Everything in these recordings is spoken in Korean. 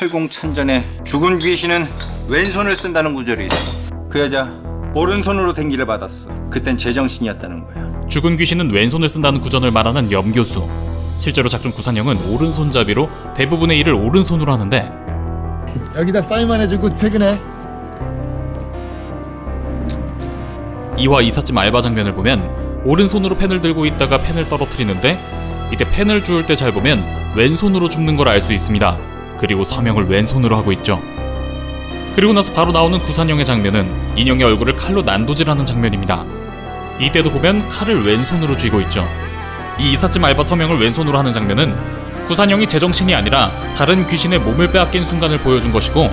팔공천전에 죽은 귀신은 왼손을 쓴다는 구절이 있어. 그 여자 오른손으로 댕기를 받았어. 그땐 제정신이었다는 거야. 죽은 귀신은 왼손을 쓴다는 구전을 말하는 염교수. 실제로 작중 구산형은 오른손잡이로 대부분의 일을 오른손으로 하는데 여기다 사인만 해주고 퇴근해. 이화 이삿짐 알바 장면을 보면 오른손으로 펜을 들고 있다가 펜을 떨어뜨리는데 이때 펜을 주울 때 잘 보면 왼손으로 줍는 걸 알 수 있습니다. 그리고 서명을 왼손으로 하고 있죠. 그리고 나서 바로 나오는 구산형의 장면은 인형의 얼굴을 칼로 난도질하는 장면입니다. 이때도 보면 칼을 왼손으로 쥐고 있죠. 이 이삿짐 알바 서명을 왼손으로 하는 장면은 구산형이 제정신이 아니라 다른 귀신의 몸을 빼앗긴 순간을 보여준 것이고,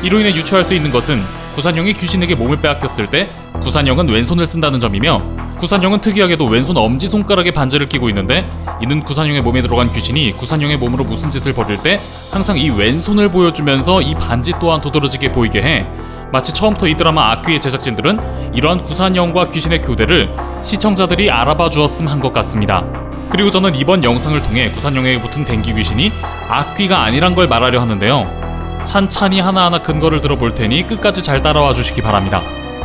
이로 인해 유추할 수 있는 것은 구산형이 귀신에게 몸을 빼앗겼을 때 구산형은 왼손을 쓴다는 점이며, 구산형은 특이하게도 왼손 엄지손가락에 반지를 끼고 있는데, 이는 구산형의 몸에 들어간 귀신이 구산형의 몸으로 무슨 짓을 벌일 때 항상 이 왼손을 보여주면서 이 반지 또한 두드러지게 보이게 해 마치 처음부터 이 드라마 악귀의 제작진들은 이러한 구산형과 귀신의 교대를 시청자들이 알아봐 주었음 한 것 같습니다. 그리고 저는 이번 영상을 통해 구산형에게 붙은 댕기 귀신이 악귀가 아니란 걸 말하려 하는데요, 찬찬히 하나하나 근거를 들어볼 테니 끝까지 잘 따라와 주시기 바랍니다.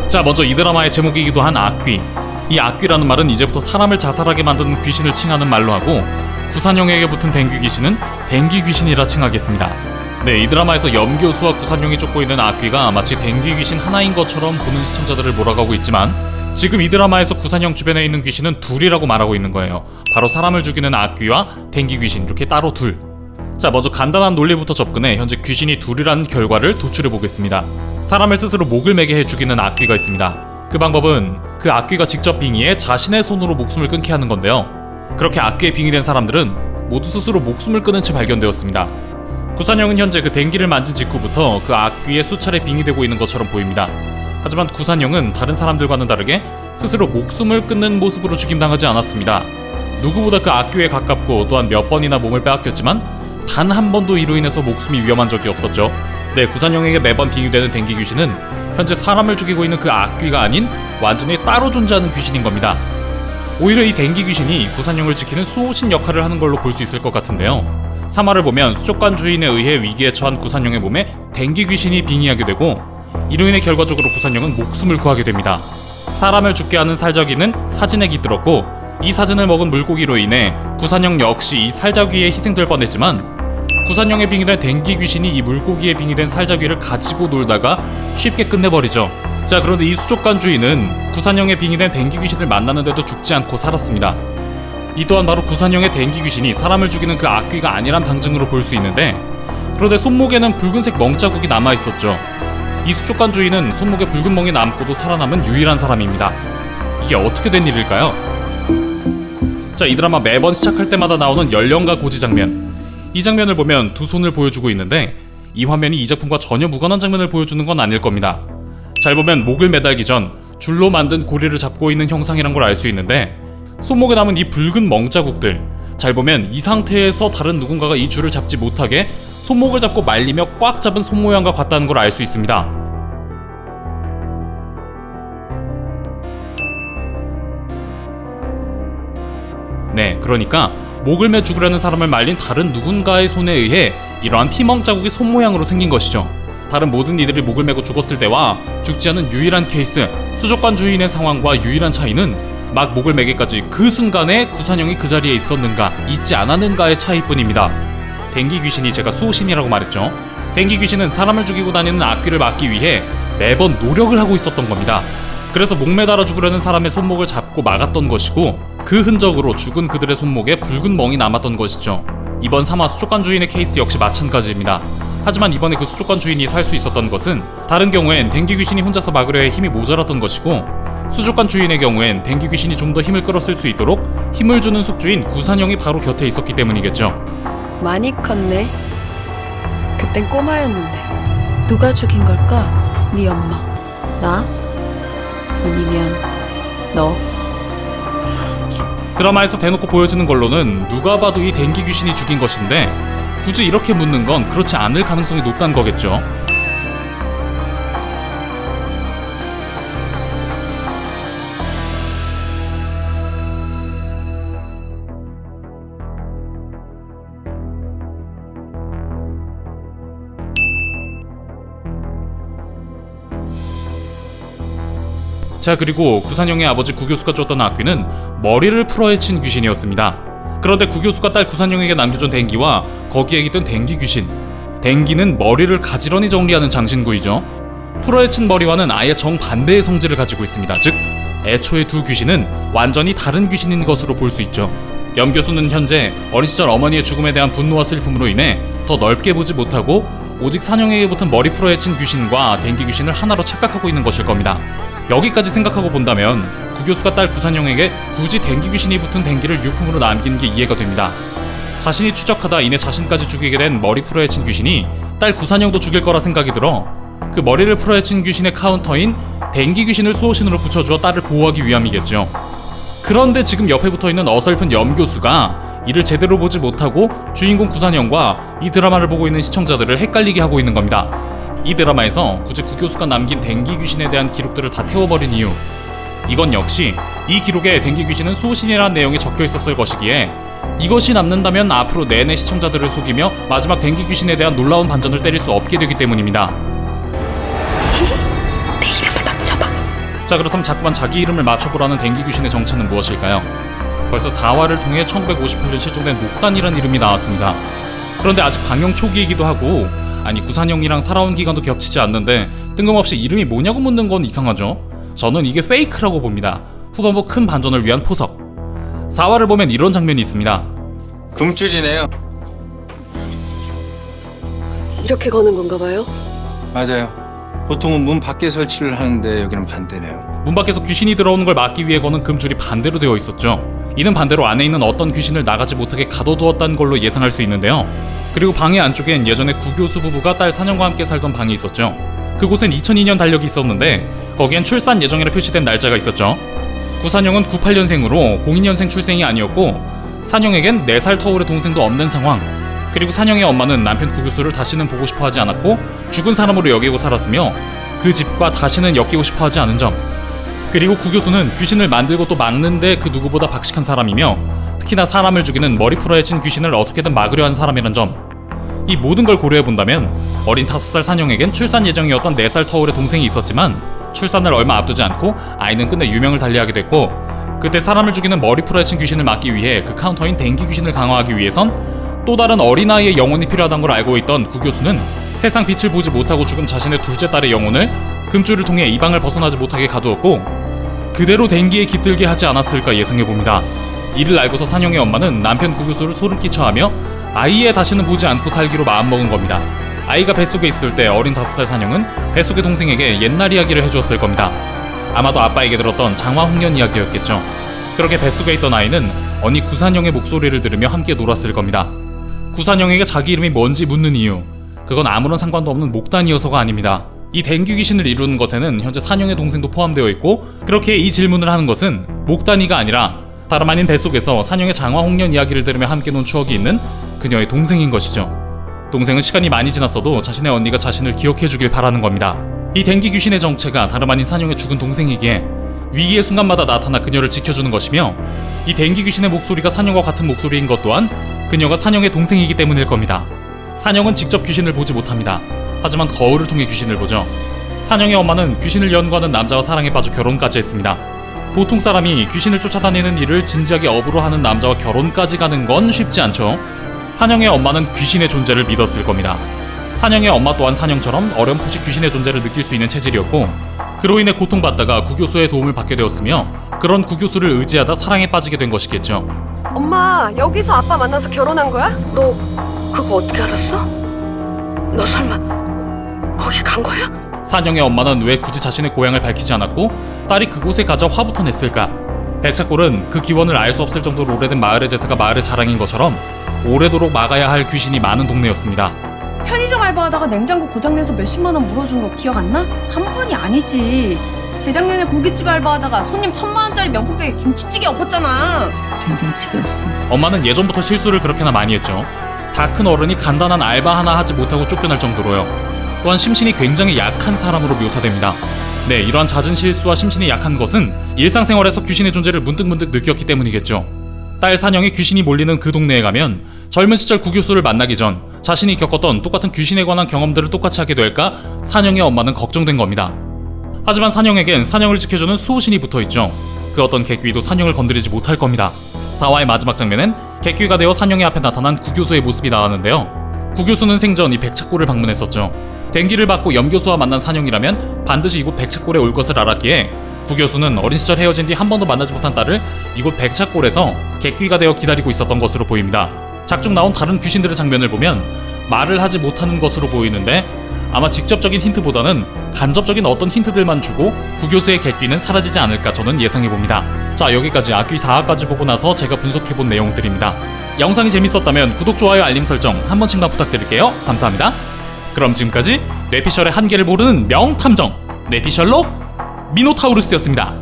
자, 먼저 이 드라마의 제목이기도 한 악귀. 이 악귀라는 말은 이제부터 사람을 자살하게 만드는 귀신을 칭하는 말로 하고, 구산형에게 붙은 댕귀 귀신은 댕귀 귀신이라 칭하겠습니다. 네, 이 드라마에서 염교수와 구산형이 쫓고 있는 악귀가 마치 댕귀 귀신 하나인 것처럼 보는 시청자들을 몰아가고 있지만, 지금 이 드라마에서 구산형 주변에 있는 귀신은 둘이라고 말하고 있는 거예요. 바로 사람을 죽이는 악귀와 댕귀 귀신, 이렇게 따로 둘. 자, 먼저 간단한 논리부터 접근해 현재 귀신이 둘이라는 결과를 도출해 보겠습니다. 사람을 스스로 목을 매게 해 죽이는 악귀가 있습니다. 그 방법은 그 악귀가 직접 빙의해 자신의 손으로 목숨을 끊게 하는 건데요, 그렇게 악귀에 빙의된 사람들은 모두 스스로 목숨을 끊은 채 발견되었습니다. 구산형은 현재 그 댕기를 만진 직후부터 그 악귀에 수차례 빙의되고 있는 것처럼 보입니다. 하지만 구산형은 다른 사람들과는 다르게 스스로 목숨을 끊는 모습으로 죽임당하지 않았습니다. 누구보다 그 악귀에 가깝고 또한 몇 번이나 몸을 빼앗겼지만 단 한 번도 이로 인해서 목숨이 위험한 적이 없었죠. 네, 구산형에게 매번 빙의되는 댕기 귀신은 현재 사람을 죽이고 있는 그 악귀가 아닌 완전히 따로 존재하는 귀신인 겁니다. 오히려 이 댕기 귀신이 구산형을 지키는 수호신 역할을 하는 걸로 볼 수 있을 것 같은데요, 3화를 보면 수족관 주인에 의해 위기에 처한 구산형의 몸에 댕기 귀신이 빙의하게 되고, 이로 인해 결과적으로 구산형은 목숨을 구하게 됩니다. 사람을 죽게 하는 살자귀는 사진에 깃들었고, 이 사진을 먹은 물고기로 인해 구산형 역시 이 살자귀에 희생될 뻔했지만, 구산형에 빙의된 댕기 귀신이 이 물고기에 빙의된 살자귀를 가지고 놀다가 쉽게 끝내버리죠. 자, 그런데 이 수족관 주인은 구산형에 빙의된 댕기 귀신을 만나는데도 죽지 않고 살았습니다. 이 또한 바로 구산형의 댕기 귀신이 사람을 죽이는 그 악귀가 아니란 방증으로 볼 수 있는데, 그런데 손목에는 붉은색 멍자국이 남아있었죠. 이 수족관 주인은 손목에 붉은 멍이 남고도 살아남은 유일한 사람입니다. 이게 어떻게 된 일일까요? 자, 이 드라마 매번 시작할 때마다 나오는 연령과 고지 장면. 이 장면을 보면 두 손을 보여주고 있는데, 이 화면이 이 작품과 전혀 무관한 장면을 보여주는 건 아닐 겁니다. 잘 보면 목을 매달기 전 줄로 만든 고리를 잡고 있는 형상이란 걸 알 수 있는데, 손목에 남은 이 붉은 멍자국들, 잘 보면 이 상태에서 다른 누군가가 이 줄을 잡지 못하게 손목을 잡고 말리며 꽉 잡은 손 모양과 같다는 걸 알 수 있습니다. 네, 그러니까 목을 매 죽으려는 사람을 말린 다른 누군가의 손에 의해 이러한 피멍 자국이 손 모양으로 생긴 것이죠. 다른 모든 이들이 목을 매고 죽었을 때와 죽지 않은 유일한 케이스, 수족관 주인의 상황과 유일한 차이는 막 목을 매기까지 그 순간에 구산형이 그 자리에 있었는가 있지 않았는가의 차이뿐입니다. 댕기 귀신이, 제가 수호신이라고 말했죠, 댕기 귀신은 사람을 죽이고 다니는 악귀를 막기 위해 매번 노력을 하고 있었던 겁니다. 그래서 목 매달아 죽으려는 사람의 손목을 잡고 막았던 것이고, 그 흔적으로 죽은 그들의 손목에 붉은 멍이 남았던 것이죠. 이번 3화 수족관 주인의 케이스 역시 마찬가지입니다. 하지만 이번에 그 수족관 주인이 살 수 있었던 것은 다른 경우엔 댕기 귀신이 혼자서 막으려 해 힘이 모자랐던 것이고, 수족관 주인의 경우엔 댕기 귀신이 좀 더 힘을 끌어쓸 수 있도록 힘을 주는 숙주인 구산형이 바로 곁에 있었기 때문이겠죠. 많이 컸네. 그땐 꼬마였는데. 누가 죽인 걸까? 네 엄마? 나? 아니면 너? 드라마에서 대놓고 보여지는 걸로는 누가 봐도 이 댕기 귀신이 죽인 것인데, 굳이 이렇게 묻는 건 그렇지 않을 가능성이 높다는 거겠죠. 자, 그리고 구산영의 아버지 구교수가 쫓던 악귀는 머리를 풀어헤친 귀신이었습니다. 그런데 구교수가 딸 구산영에게 남겨준 댕기와 거기에 있던 댕기 귀신, 댕기는 머리를 가지런히 정리하는 장신구이죠. 풀어헤친 머리와는 아예 정반대의 성질을 가지고 있습니다. 즉, 애초에 두 귀신은 완전히 다른 귀신인 것으로 볼 수 있죠. 염 교수는 현재 어린 시절 어머니의 죽음에 대한 분노와 슬픔으로 인해 더 넓게 보지 못하고 오직 산영에게 붙은 머리 풀어헤친 귀신과 댕기 귀신을 하나로 착각하고 있는 것일 겁니다. 여기까지 생각하고 본다면 구교수가 딸 구산영에게 굳이 댕기 귀신이 붙은 댕기를 유품으로 남긴 게 이해가 됩니다. 자신이 추적하다 이내 자신까지 죽이게 된 머리 풀어헤친 귀신이 딸 구산영도 죽일 거라 생각이 들어 그 머리를 풀어헤친 귀신의 카운터인 댕기 귀신을 수호신으로 붙여주어 딸을 보호하기 위함이겠죠. 그런데 지금 옆에 붙어있는 어설픈 염 교수가 이를 제대로 보지 못하고 주인공 구산영과 이 드라마를 보고 있는 시청자들을 헷갈리게 하고 있는 겁니다. 이 드라마에서 굳이 구교수가 남긴 댕기 귀신에 대한 기록들을 다 태워버린 이유, 이건 역시 이 기록에 댕기 귀신은 수호신이라는 내용이 적혀 있었을 것이기에 이것이 남는다면 앞으로 내내 시청자들을 속이며 마지막 댕기 귀신에 대한 놀라운 반전을 때릴 수 없게 되기 때문입니다. 내 이름을 맞춰봐. 자, 그렇다면 자꾸만 자기 이름을 맞춰보라는 댕기 귀신의 정체는 무엇일까요? 벌써 4화를 통해 1958년 실종된 목단이라는 이름이 나왔습니다. 그런데 아직 방영 초기이기도 하고, 아니 구산영이랑 살아온 기간도 겹치지 않는데 뜬금없이 이름이 뭐냐고 묻는 건 이상하죠? 저는 이게 페이크라고 봅니다. 후반부 큰 반전을 위한 포석. 4화를 보면 이런 장면이 있습니다. 금줄이네요. 이렇게 거는 건가 봐요? 맞아요. 보통은 문 밖에 설치를 하는데 여기는 반대네요. 문 밖에서 귀신이 들어오는 걸 막기 위해 거는 금줄이 반대로 되어 있었죠. 이는 반대로 안에 있는 어떤 귀신을 나가지 못하게 가둬두었다는 걸로 예상할 수 있는데요. 그리고 방의 안쪽엔 예전에 구교수 부부가 딸 산영과 함께 살던 방이 있었죠. 그곳엔 2002년 달력이 있었는데 거기엔 출산 예정이라 표시된 날짜가 있었죠. 구산영은 98년생으로 02년생 출생이 아니었고 산영에겐 4살 터울의 동생도 없는 상황. 그리고 산영의 엄마는 남편 구교수를 다시는 보고 싶어 하지 않았고 죽은 사람으로 여기고 살았으며 그 집과 다시는 엮이고 싶어 하지 않은 점. 그리고 구교수는 귀신을 만들고 또 막는데 그 누구보다 박식한 사람이며 특히나 사람을 죽이는 머리 풀어헤친 귀신을 어떻게든 막으려 한 사람이란 점. 이 모든 걸 고려해본다면 어린 5살 산영에겐 출산 예정이었던 4살 터울의 동생이 있었지만 출산을 얼마 앞두지 않고 아이는 끝내 유명을 달리하게 됐고 그때 사람을 죽이는 머리 풀어헤친 귀신을 막기 위해 그 카운터인 댕기 귀신을 강화하기 위해선 또 다른 어린아이의 영혼이 필요하다는 걸 알고 있던 구교수는 세상 빛을 보지 못하고 죽은 자신의 둘째 딸의 영혼을 금줄을 통해 이 방을 벗어나지 못하게 가두었고 그대로 댕기에 깃들게 하지 않았을까 예상해봅니다. 이를 알고서 산영의 엄마는 남편 구교수를 소름 끼쳐하며 아이에 다시는 보지 않고 살기로 마음먹은 겁니다. 아이가 뱃속에 있을 때 어린 5살 산영은 뱃속의 동생에게 옛날 이야기를 해주었을 겁니다. 아마도 아빠에게 들었던 장화홍련 이야기였겠죠. 그렇게 뱃속에 있던 아이는 언니 구산영의 목소리를 들으며 함께 놀았을 겁니다. 구산영에게 자기 이름이 뭔지 묻는 이유, 그건 아무런 상관도 없는 목단이어서가 아닙니다. 이 댕기 귀신을 이루는 것에는 현재 산영의 동생도 포함되어 있고 그렇게 이 질문을 하는 것은 목단이가 아니라 다름 아닌 뱃속에서 산영의 장화홍련 이야기를 들으며 함께 논 추억이 있는 그녀의 동생인 것이죠. 동생은 시간이 많이 지났어도 자신의 언니가 자신을 기억해주길 바라는 겁니다. 이 댕기 귀신의 정체가 다름 아닌 산영의 죽은 동생이기에 위기의 순간마다 나타나 그녀를 지켜주는 것이며 이 댕기 귀신의 목소리가 산영과 같은 목소리인 것 또한 그녀가 산영의 동생이기 때문일 겁니다. 산영은 직접 귀신을 보지 못합니다. 하지만 거울을 통해 귀신을 보죠. 산영의 엄마는 귀신을 연구하는 남자와 사랑에 빠져 결혼까지 했습니다. 보통 사람이 귀신을 쫓아다니는 일을 진지하게 업으로 하는 남자와 결혼까지 가는 건 쉽지 않죠. 산영의 엄마는 귀신의 존재를 믿었을 겁니다. 산영의 엄마 또한 산영처럼 어렴풋이 귀신의 존재를 느낄 수 있는 체질이었고 그로 인해 고통받다가 구교수의 도움을 받게 되었으며 그런 구교수를 의지하다 사랑에 빠지게 된 것이겠죠. 엄마, 여기서 아빠 만나서 결혼한 거야? 너 그거 어떻게 알았어? 너 설마 거기 간 거야? 산영의 엄마는 왜 굳이 자신의 고향을 밝히지 않았고 딸이 그곳에 가자 화부터 냈을까? 백작골은 그 기원을 알 수 없을 정도로 오래된 마을의 제사가 마을의 자랑인 것처럼 오래도록 막아야 할 귀신이 많은 동네였습니다. 편의점 알바하다가 냉장고 고장내서 몇십만 원 물어준 거 기억 안 나? 한 번이 아니지. 재작년에 고깃집 알바하다가 손님 1,000만 원짜리 명품백에 김치찌개 엎었잖아. 된장찌개였어. 엄마는 예전부터 실수를 그렇게나 많이 했죠. 다 큰 어른이 간단한 알바 하나 하지 못하고 쫓겨날 정도로요. 또한 심신이 굉장히 약한 사람으로 묘사됩니다. 네, 이러한 잦은 실수와 심신이 약한 것은 일상생활에서 귀신의 존재를 문득문득 느꼈기 때문이겠죠. 딸 산영이 귀신이 몰리는 그 동네에 가면 젊은 시절 구교수를 만나기 전 자신이 겪었던 똑같은 귀신에 관한 경험들을 똑같이 하게 될까 산영의 엄마는 걱정된 겁니다. 하지만 산영에겐 산영을 지켜주는 수호신이 붙어있죠. 그 어떤 객귀도 산영을 건드리지 못할 겁니다. 4화의 마지막 장면엔 객귀가 되어 산영의 앞에 나타난 구교수의 모습이 나왔는데요. 구교수는 생전 이 백착골을 방문했었죠. den기를 받고 염교수와 만난 산영이라면 반드시 이곳 백착골에 올 것을 알았기에 구교수는 어린 시절 헤어진 뒤 한 번도 만나지 못한 딸을 이곳 백착골에서 객귀가 되어 기다리고 있었던 것으로 보입니다. 작중 나온 다른 귀신들의 장면을 보면 말을 하지 못하는 것으로 보이는데 아마 직접적인 힌트보다는 간접적인 어떤 힌트들만 주고 구교수의 객귀는 사라지지 않을까 저는 예상해봅니다. 자, 여기까지 악귀 4화까지 보고 나서 제가 분석해본 내용들입니다. 영상이 재밌었다면 구독, 좋아요, 알림 설정 한 번씩만 부탁드릴게요. 감사합니다. 그럼 지금까지 뇌피셜의 한계를 모르는 명탐정 뇌피셜로 미노타우루스였습니다.